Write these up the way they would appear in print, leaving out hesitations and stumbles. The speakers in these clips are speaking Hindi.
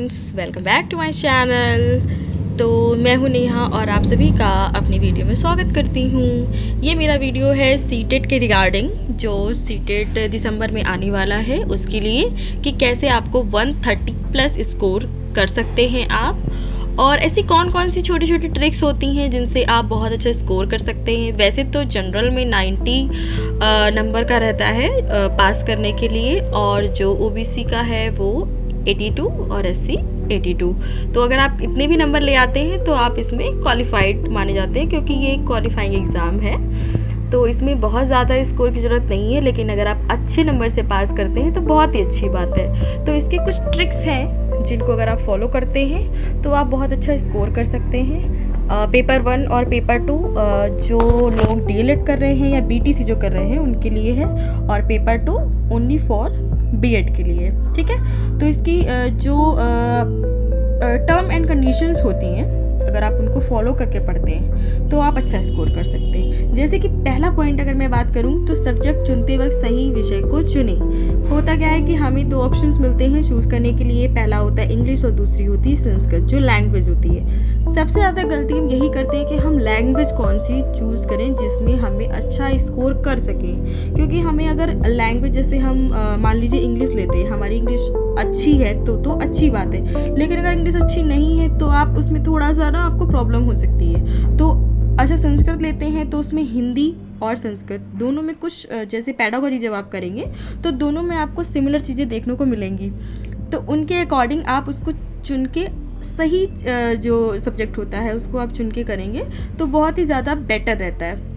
Friends, welcome back to my channel. तो मैं हूं नेहा और आप सभी का अपनी वीडियो में स्वागत करती हूं। ये मेरा वीडियो है सीटेट के रिगार्डिंग, जो सीटेट दिसंबर में आने वाला है उसके लिए, कि कैसे आपको 130 प्लस स्कोर कर सकते हैं आप, और ऐसी कौन कौन सी छोटी छोटी ट्रिक्स होती हैं जिनसे आप बहुत अच्छा स्कोर कर सकते हैं। वैसे तो जनरल में 90 नंबर का रहता है पास करने के लिए, और जो ओबीसी का है वो 82 और एससी 82। तो अगर आप इतने भी नंबर ले आते हैं तो आप इसमें क्वालिफाइड माने जाते हैं, क्योंकि ये एक क्वालिफाइंग एग्ज़ाम है। तो इसमें बहुत ज़्यादा स्कोर की ज़रूरत नहीं है, लेकिन अगर आप अच्छे नंबर से पास करते हैं तो बहुत ही अच्छी बात है। तो इसके कुछ ट्रिक्स हैं जिनको अगर आप फॉलो करते हैं तो आप बहुत अच्छा स्कोर कर सकते हैं। पेपर 1 और पेपर 2 जो लोग डीएलएड कर रहे हैं या बीटीसी जो कर रहे हैं उनके लिए है, और पेपर 2 ओनली फॉर बीएड के लिए, ठीक है। तो इसकी जो टर्म एंड कंडीशंस होती हैं, अगर आप उनको फॉलो करके पढ़ते हैं तो आप अच्छा स्कोर कर सकते हैं। जैसे कि पहला पॉइंट अगर मैं बात करूं तो सब्जेक्ट चुनते वक्त सही विषय को चुनें। होता क्या है कि हमें 2 ऑप्शंस मिलते हैं चूज़ करने के लिए। पहला होता है इंग्लिश और दूसरी होती है संस्कृत, जो लैंग्वेज होती है। सबसे ज़्यादा गलती हम यही करते हैं कि हम लैंग्वेज कौन सी चूज़ करें जिसमें हमें अच्छा स्कोर कर सकें। क्योंकि हमें अगर लैंग्वेज, जैसे हम मान लीजिए इंग्लिश लेते हैं, हमारी इंग्लिश अच्छी है तो अच्छी बात है, लेकिन अगर इंग्लिश अच्छी नहीं है तो आप उसमें थोड़ा सा ना आपको प्रॉब्लम हो सकती है। तो अच्छा, संस्कृत लेते हैं तो उसमें हिंदी और संस्कृत दोनों में कुछ, जैसे पैडागोजी जब आप करेंगे तो दोनों में आपको सिमिलर चीज़ें देखने को मिलेंगी। तो उनके अकॉर्डिंग आप उसको चुन के, सही जो सब्जेक्ट होता है उसको आप चुन के करेंगे तो बहुत ही ज़्यादा बेटर रहता है।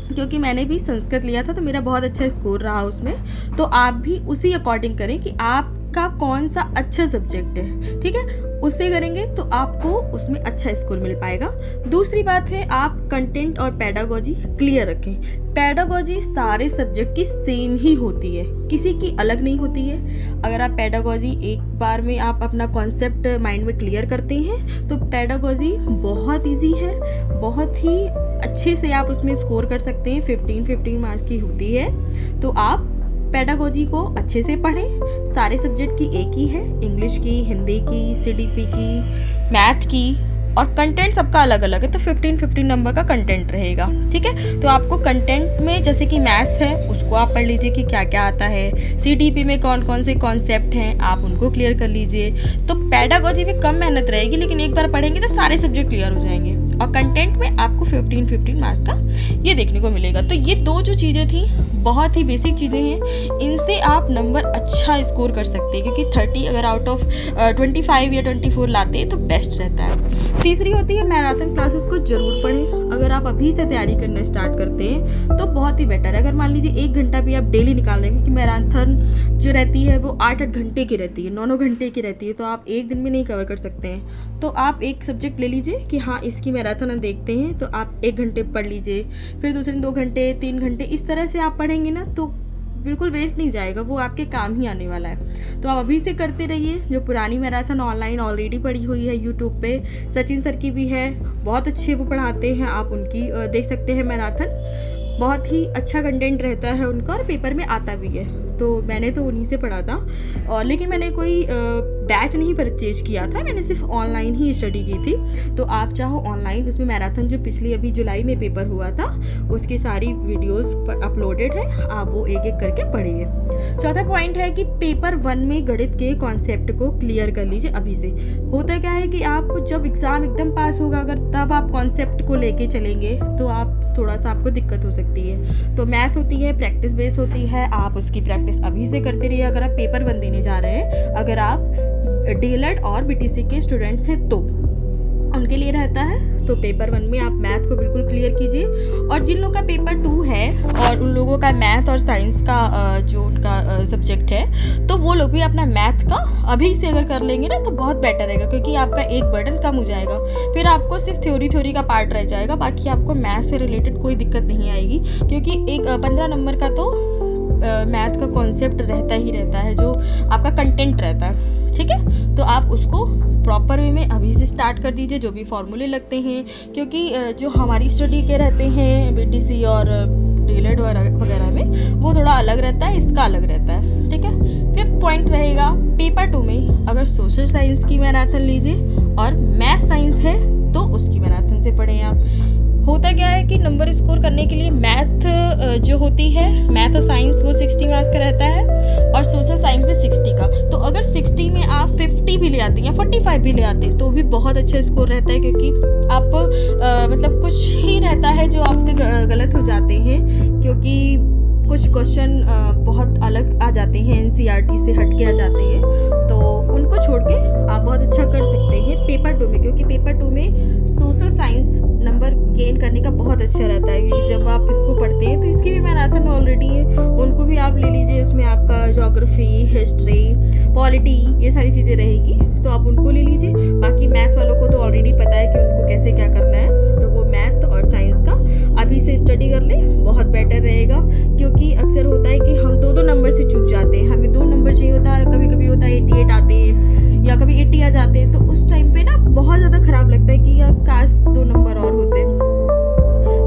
क्योंकि मैंने भी संस्कृत लिया था तो मेरा बहुत अच्छा स्कोर रहा उसमें। तो आप भी उसी अकॉर्डिंग करें कि आपका कौन सा अच्छा सब्जेक्ट है, ठीक है, उससे करेंगे तो आपको उसमें अच्छा स्कोर मिल पाएगा। दूसरी बात है, आप कंटेंट और पैडागोजी क्लियर रखें। पैडागोजी सारे सब्जेक्ट की सेम ही होती है, किसी की अलग नहीं होती है। अगर आप पैडागोजी एक बार में आप अपना कॉन्सेप्ट माइंड में क्लियर करते हैं तो पैडागोजी बहुत इजी है, बहुत ही अच्छे से आप उसमें स्कोर कर सकते हैं। 15 मार्क्स की होती है। तो आप पैडागोजी को अच्छे से पढ़ें। सारे सब्जेक्ट की एक ही है, इंग्लिश की, हिंदी की, सीडीपी की, मैथ की, और कंटेंट सबका अलग अलग है। तो 15 नंबर का कंटेंट रहेगा, ठीक है। तो आपको कंटेंट में, जैसे कि मैथ्स है उसको आप पढ़ लीजिए कि क्या क्या आता है, सीडीपी में कौन कौन से कॉन्सेप्ट हैं आप उनको क्लियर कर लीजिए। तो पैडागोजी में कम मेहनत रहेगी, लेकिन एक बार पढ़ेंगे तो सारे सब्जेक्ट क्लियर हो जाएंगे, और कंटेंट में आपको 15 मार्क्स का ये देखने को मिलेगा। तो ये 2 जो चीज़ें थी बहुत ही बेसिक चीज़ें हैं, इनसे आप नंबर अच्छा स्कोर कर सकते हैं, क्योंकि 30 अगर आउट ऑफ 25 या 24 लाते हैं तो बेस्ट रहता है। तीसरी होती है मैराथन क्लासेस को ज़रूर पढ़ें। अगर आप अभी से तैयारी करना स्टार्ट करते हैं तो बहुत ही बेटर है। अगर मान लीजिए 1 घंटा भी आप डेली निकाल लेंगे, कि मैराथन जो रहती है वो 8-8 घंटे की रहती है, 9-9 घंटे की रहती है, तो आप एक दिन में नहीं कवर कर सकते हैं। तो आप एक सब्जेक्ट ले लीजिए कि हाँ इसकी मैराथन हम देखते हैं, तो आप 1 घंटे पढ़ लीजिए, फिर दूसरे दिन 2 घंटे, 3 घंटे, इस तरह से आप पढ़ेंगे ना तो बिल्कुल वेस्ट नहीं जाएगा, वो आपके काम ही आने वाला है। तो आप अभी से करते रहिए। जो पुरानी मैराथन ऑनलाइन ऑलरेडी पड़ी हुई है यूट्यूब पे, सचिन सर की भी है, बहुत अच्छे वो पढ़ाते हैं, आप उनकी देख सकते हैं मैराथन। बहुत ही अच्छा कंटेंट रहता है उनका, और पेपर में आता भी है। तो मैंने तो उन्हीं से पढ़ा था, और लेकिन मैंने कोई बैच नहीं परचेज किया था, मैंने सिर्फ ऑनलाइन ही स्टडी की थी। तो आप चाहो ऑनलाइन, उसमें मैराथन जो पिछली अभी जुलाई में पेपर हुआ था उसकी सारी वीडियोस अपलोडेड है, आप वो एक एक करके पढ़िए। चौथा पॉइंट है कि पेपर 1 में गणित के कॉन्सेप्ट को क्लियर कर लीजिए अभी से। होता क्या है कि आप जब एग्ज़ाम एकदम पास होगा, अगर तब आप कॉन्सेप्ट को लेके चलेंगे तो आप थोड़ा सा आपको दिक्कत हो सकती है। तो मैथ होती है, प्रैक्टिस बेस होती है, आप उसकी प्रैक्टिस अभी से करते रहिए। अगर आप पेपर 1 देने जा रहे हैं, अगर आप डीएलएड और बीटीसी के स्टूडेंट्स हैं तो उनके लिए रहता है। तो पेपर 1 में आप मैथ को बिल्कुल क्लियर कीजिए, और जिन लोगों का पेपर 2 है और उन लोगों का मैथ और साइंस का जो उनका सब्जेक्ट है, तो वो लोग भी अपना मैथ का अभी से अगर कर लेंगे ना तो बहुत बेटर रहेगा, क्योंकि आपका एक बर्डन कम हो जाएगा। फिर आपको सिर्फ थ्योरी का पार्ट रह जाएगा, बाकी आपको मैथ से रिलेटेड कोई दिक्कत नहीं आएगी, क्योंकि एक 15 नंबर का तो मैथ का कॉन्सेप्ट रहता ही रहता है, जो आपका कंटेंट रहता है, ठीक है। तो आप उसको प्रॉपर वे में अभी से स्टार्ट कर दीजिए, जो भी फॉर्मूले लगते हैं, क्योंकि जो हमारी स्टडी के रहते हैं बीटीसी और डीएलएड वगैरह में, वो थोड़ा अलग रहता है, इसका अलग रहता है, ठीक है। 5th पॉइंट रहेगा पेपर 2 में अगर सोशल साइंस की मैराथन लीजिए और मैथ साइंस है तो उसकी मैराथन से पढ़ें आप। होता क्या है कि नंबर स्कोर करने के लिए मैथ जो होती है, मैथ और साइंस, वो 60 मार्क्स का रहता है और सोशल साइंस में 60 का। तो अगर 60 में आप 50 भी ले आते हैं या 45 भी ले आते हैं तो भी बहुत अच्छा स्कोर रहता है, क्योंकि आप मतलब कुछ ही रहता है जो आपके गलत हो जाते हैं, क्योंकि कुछ क्वेश्चन बहुत अलग आ जाते हैं, एनसीईआरटी से हट के आ जाते हैं, तो उनको छोड़ के आप बहुत अच्छा कर सकते हैं पेपर 2 में, क्योंकि पेपर 2 में सोशल साइंस नंबर गेन करने का बहुत अच्छा रहता है। क्योंकि जब आप इसको पढ़ते हैं तो इसकी भी मैराथन ऑलरेडी है, उनको भी आप ले लीजिए। उसमें आपका ज्योग्राफी, हिस्ट्री, पॉलिटी, ये सारी चीज़ें रहेगी, तो आप उनको ले लीजिए। बाकी मैथ वालों को तो ऑलरेडी पता है कि उनको कैसे क्या करना है, तो वो मैथ और साइंस का अभी से स्टडी कर ले, बहुत बेटर रहेगा। क्योंकि अक्सर होता है कि हम 2-2 नंबर से चूक जाते हैं, हमें 2 नंबर चाहिए होता है, कभी कभी होता है 88 आते हैं या कभी 80 आ जाते हैं, तो उस टाइम पे ना बहुत ज़्यादा ख़राब लगता है कि यार काश 2 नंबर और होते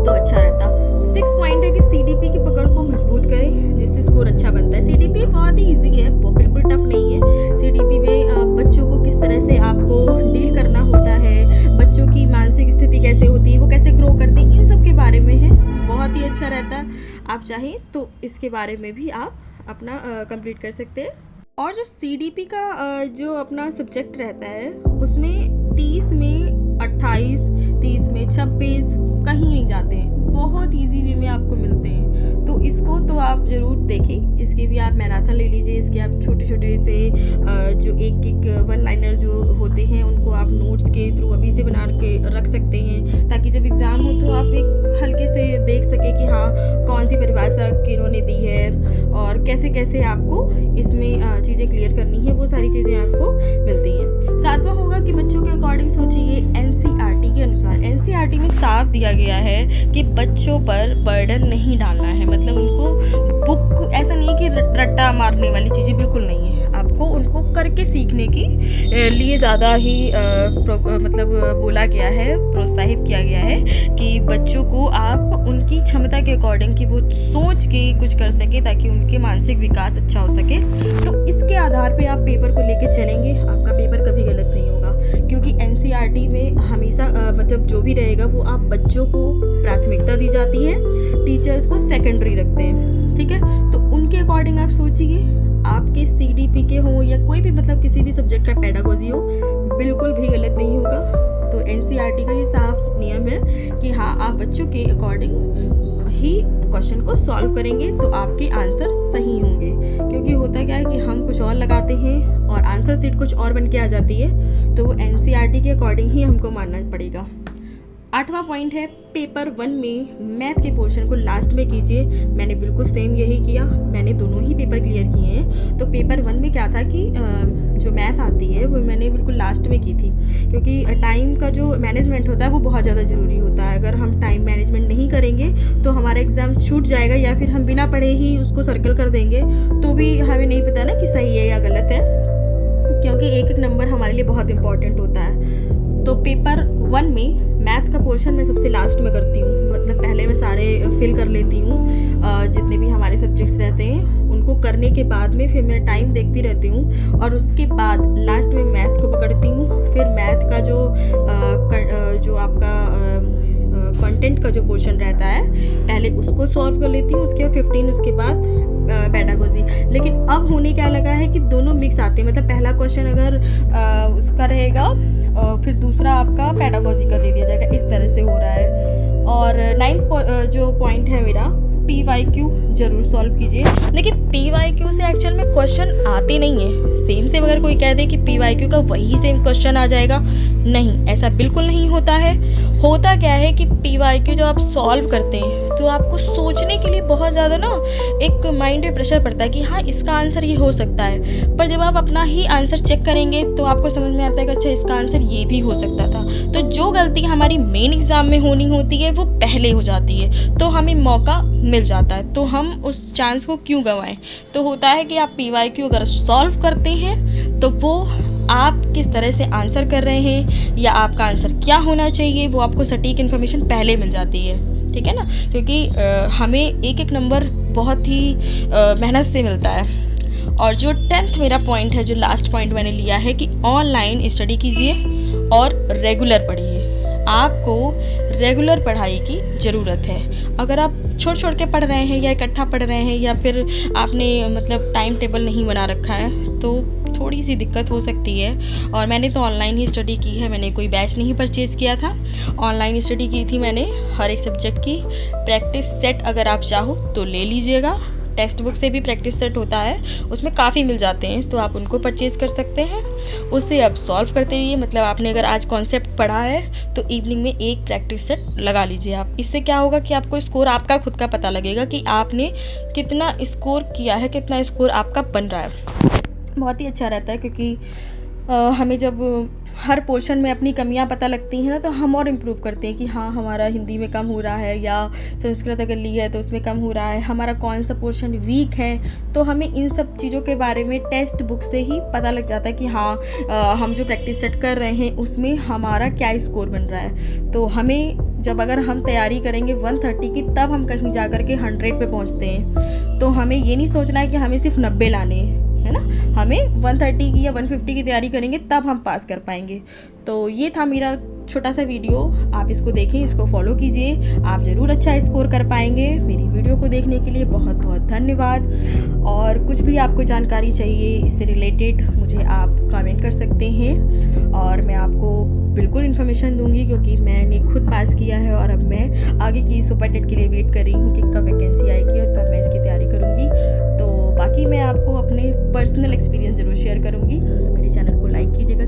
तो अच्छा रहता। 6 पॉइंट है कि सीडीपी की पकड़ को मजबूत करें, जिससे स्कोर अच्छा बनता है। सीडीपी बहुत ही ईजी है, वो बिल्कुल टफ नहीं है। सीडीपी में बच्चों को किस तरह से आपको डील करना होता है, बच्चों की मानसिक स्थिति कैसे होती है, वो कैसे ग्रो करते हैं, इन सब के बारे में है, बहुत ही अच्छा रहता है। आप चाहें तो इसके बारे में भी आप अपना कंप्लीट कर सकते हैं। और जो सीडीपी का जो अपना सब्जेक्ट रहता है उसमें 30 में 28, 30 में 26 कहीं नहीं जाते हैं, बहुत इजी वे में आपको मिलते हैं। तो इसको तो आप ज़रूर देखें, इसके भी आप मैराथन ले लीजिए। इसके आप छोटे छोटे से जो एक वन लाइनर जो होते हैं उनको आप नोट्स के थ्रू अभी से बना के रख सकते हैं, ताकि जब एग्ज़ाम हो तो आप एक हल्के से देख सकें कि हाँ कौन सी परिभाषा किन्होंने दी है और कैसे कैसे आपको इसमें चीज़ें क्लियर करनी है, वो सारी चीज़ें आपको मिलती हैं। 7वां होगा कि बच्चों के अकॉर्डिंग सोचिए एनसीईआरटी के अनुसार। एनसीईआरटी में साफ दिया गया है कि बच्चों पर बर्डन नहीं डालना है, मतलब उनको बुक ऐसा नहीं है कि रट्टा मारने वाली चीज़ें बिल्कुल नहीं है, आपको उनको करके सीखने की लिए ज़्यादा ही मतलब बोला गया है, प्रोत्साहित किया गया है कि बच्चों को आप उनकी क्षमता के अकॉर्डिंग कि वो सोच के कुछ कर सके ताकि उनके मानसिक विकास अच्छा हो सके। तो इसके आधार पे आप पेपर को लेके चलेंगे, आपका पेपर कभी गलत नहीं होगा, क्योंकि एनसीईआरटी में हमेशा मतलब जो भी रहेगा वो आप बच्चों को प्राथमिकता दी जाती है, टीचर्स को सेकेंडरी रखते हैं, ठीक है। तो उनके अकॉर्डिंग आप सोचिए, आपके सीडीपी के हो या कोई भी मतलब किसी भी सब्जेक्ट का पेडागोजी हो, बिल्कुल भी गलत नहीं होगा। तो एनसीईआरटी का ये साफ नियम है कि हाँ आप बच्चों के अकॉर्डिंग ही क्वेश्चन को सॉल्व करेंगे तो आपके आंसर सही होंगे। क्योंकि होता क्या है कि हम कुछ और लगाते हैं और आंसर सीट कुछ और बन के आ जाती है, तो वो एनसीईआरटी के अकॉर्डिंग ही हमको मानना पड़ेगा। 8वां पॉइंट है पेपर 1 में मैथ के पोर्शन को लास्ट में कीजिए। मैंने बिल्कुल सेम यही किया, मैंने दोनों ही पेपर क्लियर किए हैं। तो पेपर 1 में क्या था कि जो मैथ आती है वो मैंने बिल्कुल लास्ट में की थी, क्योंकि टाइम का जो मैनेजमेंट होता है वो बहुत ज़्यादा ज़रूरी होता है। अगर हम टाइम मैनेजमेंट नहीं करेंगे तो हमारा एग्ज़ाम छूट जाएगा, या फिर हम बिना पढ़े ही उसको सर्कल कर देंगे तो भी हमें नहीं पता ना कि सही है या गलत है, क्योंकि एक एक नंबर हमारे लिए बहुत इंपॉर्टेंट होता है। तो पेपर 1 में मैथ का पोर्शन मैं सबसे लास्ट में करती हूँ, मतलब पहले मैं सारे फिल कर लेती हूँ, जितने भी हमारे सब्जेक्ट्स रहते हैं उनको करने के बाद में फिर मैं टाइम देखती रहती हूँ और उसके बाद लास्ट में मैथ को पकड़ती हूँ। फिर मैथ का जो आपका कंटेंट का जो पोर्शन रहता है पहले उसको सॉल्व कर लेती हूँ, उसके बाद 15 उसके बाद पेडागोजी। लेकिन अब होने क्या लगा है कि दोनों मिक्स आते हैं, मतलब पहला क्वेश्चन अगर उसका रहेगा फिर दूसरा आपका पेडागोजी का दे दिया जाएगा, इस तरह से हो रहा है। और 9th जो पॉइंट है मेरा, PYQ जरूर सॉल्व कीजिए। लेकिन PYQ से एक्चुअल में क्वेश्चन आते नहीं है, सेम से अगर कोई कह दे कि PYQ का वही सेम क्वेश्चन आ जाएगा, नहीं, ऐसा बिल्कुल नहीं होता है। होता क्या है कि PYQ जब आप सॉल्व करते हैं तो आपको सोचने के लिए बहुत ज़्यादा ना एक माइंड पे प्रेशर पड़ता है कि हाँ इसका आंसर ये हो सकता है, पर जब आप अपना ही आंसर चेक करेंगे तो आपको समझ में आता है कि अच्छा इसका आंसर ये भी हो सकता था। तो जो गलती हमारी मेन एग्ज़ाम में होनी होती है वो पहले हो जाती है, तो हमें मौका मिल जाता है, तो हम उस चांस को क्यों गंवाएं। तो होता है कि आप PYQ अगर सॉल्व करते हैं तो वो आप किस तरह से आंसर कर रहे हैं या आपका आंसर क्या होना चाहिए वो आपको सटीक इन्फॉर्मेशन पहले मिल जाती है, ठीक है ना। क्योंकि हमें एक एक नंबर बहुत ही मेहनत से मिलता है और जो 10th मेरा पॉइंट है, जो लास्ट पॉइंट मैंने लिया है कि ऑनलाइन स्टडी कीजिए और रेगुलर पढ़िए। आपको रेगुलर पढ़ाई की ज़रूरत है। अगर आप छोड़ छोड़ के पढ़ रहे हैं या इकट्ठा पढ़ रहे हैं या फिर आपने मतलब टाइम टेबल नहीं बना रखा है तो थोड़ी सी दिक्कत हो सकती है। और मैंने तो ऑनलाइन ही स्टडी की है, मैंने कोई बैच नहीं परचेज़ किया था, ऑनलाइन स्टडी की थी मैंने हर एक सब्जेक्ट की। प्रैक्टिस सेट अगर आप चाहो तो ले लीजिएगा, टेक्स्ट बुक से भी प्रैक्टिस सेट होता है, उसमें काफ़ी मिल जाते हैं तो आप उनको परचेज़ कर सकते हैं। उससे आप सॉल्व करते रहिए। मतलब आपने अगर आज कॉन्सेप्ट पढ़ा है तो इवनिंग में एक प्रैक्टिस सेट लगा लीजिए आप। इससे क्या होगा कि आपको स्कोर आपका खुद का पता लगेगा कि आपने कितना स्कोर किया है, कितना स्कोर आपका बन रहा है। बहुत ही अच्छा रहता है क्योंकि हमें जब हर पोर्शन में अपनी कमियां पता लगती हैं ना तो हम और इम्प्रूव करते हैं कि हाँ हमारा हिंदी में कम हो रहा है, या संस्कृत अगर ली है तो उसमें कम हो रहा है, हमारा कौन सा पोर्शन वीक है। तो हमें इन सब चीज़ों के बारे में टेक्स्ट बुक से ही पता लग जाता है कि हाँ हम जो प्रैक्टिस सेट कर रहे हैं उसमें हमारा क्या स्कोर बन रहा है। तो हमें जब अगर हम तैयारी करेंगे 130 की तब हम कहीं जा कर के 100 पे पहुँचते हैं। तो हमें ये नहीं सोचना है कि हमें सिर्फ 90 लाने हैं, है ना, हमें 130 की या 150 की तैयारी करेंगे तब हम पास कर पाएंगे। तो ये था मेरा छोटा सा वीडियो, आप इसको देखें, इसको फॉलो कीजिए, आप ज़रूर अच्छा स्कोर कर पाएंगे। मेरी वीडियो को देखने के लिए बहुत बहुत धन्यवाद। और कुछ भी आपको जानकारी चाहिए इससे रिलेटेड मुझे आप कमेंट कर सकते हैं और मैं आपको बिल्कुल इन्फॉर्मेशन दूंगी, क्योंकि मैंने खुद पास किया है और अब मैं आगे की सुपर टेट के लिए वेट कर रही हूँ कि कब वैकेंसी आएगी और कब मैं इसकी तैयारी करूँगी। तो बाकी मैं आपको अपने पर्सनल एक्सपीरियंस ज़रूर शेयर करूँगी। तो मेरे चैनल को लाइक कीजिएगा,